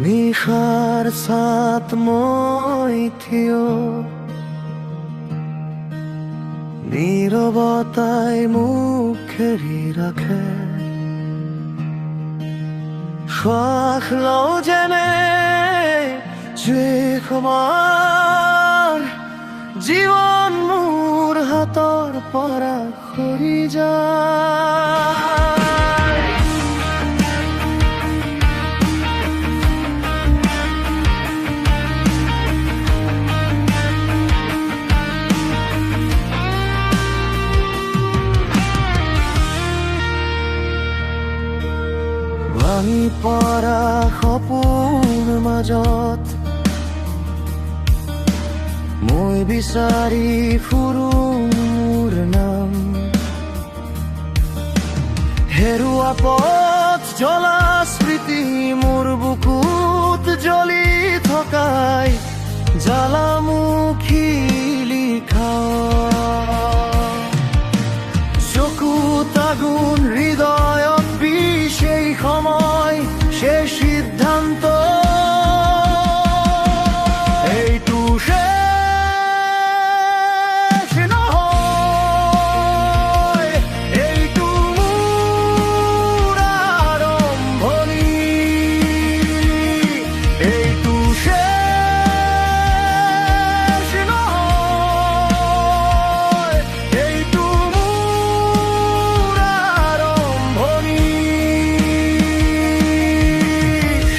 নিশার সাত মই থিয় নীরবতায় মুখ ঘেরি রাখে শ্বাস লও যেনে যে সমান জীবন মোৰ হাতৰ পৰা সৰি যায়। ভাঙি পৰা সপোন মাজত মই বিচাৰি ফুৰো মোৰ নাম হেৰুৱা পথ জ্বলা স্মৃতি মোৰ বুকুত জ্বলি থকাই জ্বালামুখী লিখা চকুত আগুন হৃদয়ত বিষ সেই সময় সে সিদ্ধান্ত এইটো শেষ নহয়, এইটো মোৰ আৰম্ভণি, এইটো শেষ নহয়, এইটো মোৰ আৰম্ভণি।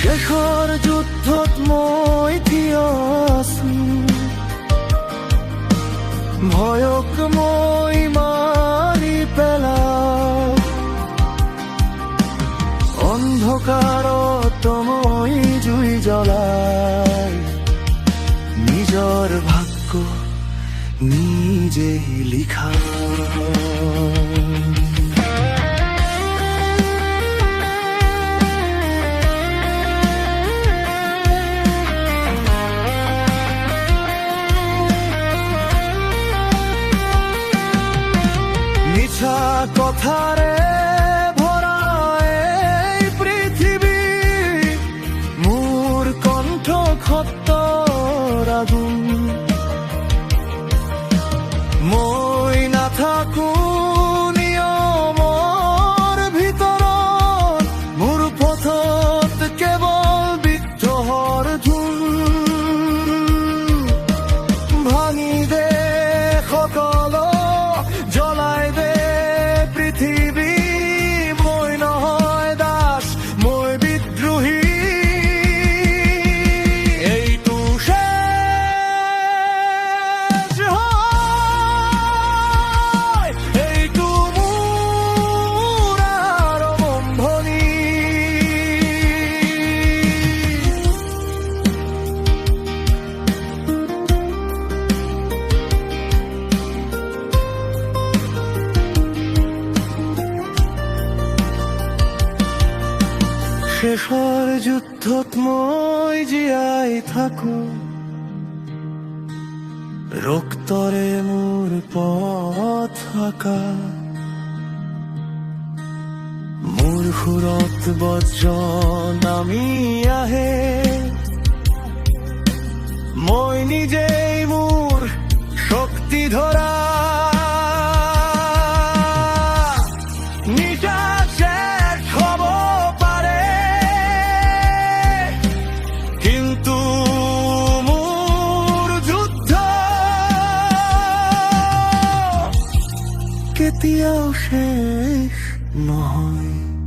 শেষৰ যুদ্ধত মই থিয় আছো ভয়ক মই মাৰি পেলাও অন্ধকাৰত মই জুই জ্বলাই নিজৰ ভাগ্য নিজেই লিখা। মিছা কথাৰে ভৰা এই পৃথিৱী মোৰ কণ্ঠ সত্যৰ আগুন মই নাথাকো নিয়মৰ ভিতৰত মোৰ পথত কেৱল বিদ্ৰোহৰ ধুন ভাঙি দে সকলো জ্বলাই দে পৃথিৱী মই নহয় দাস মই বিদ্ৰোহী এইটো শেষ হয়, এইটো মোৰ আৰম্ভণি। শেষৰ যুদ্ধত মই জীয়াই থাকো ৰক্তৰে মোৰ পথ আঁকা মোৰ সুৰত বজ্ৰ নামি আহে মই নিজেই মোৰ শক্তি ধৰা কেতিয়াও শেষ নহয়।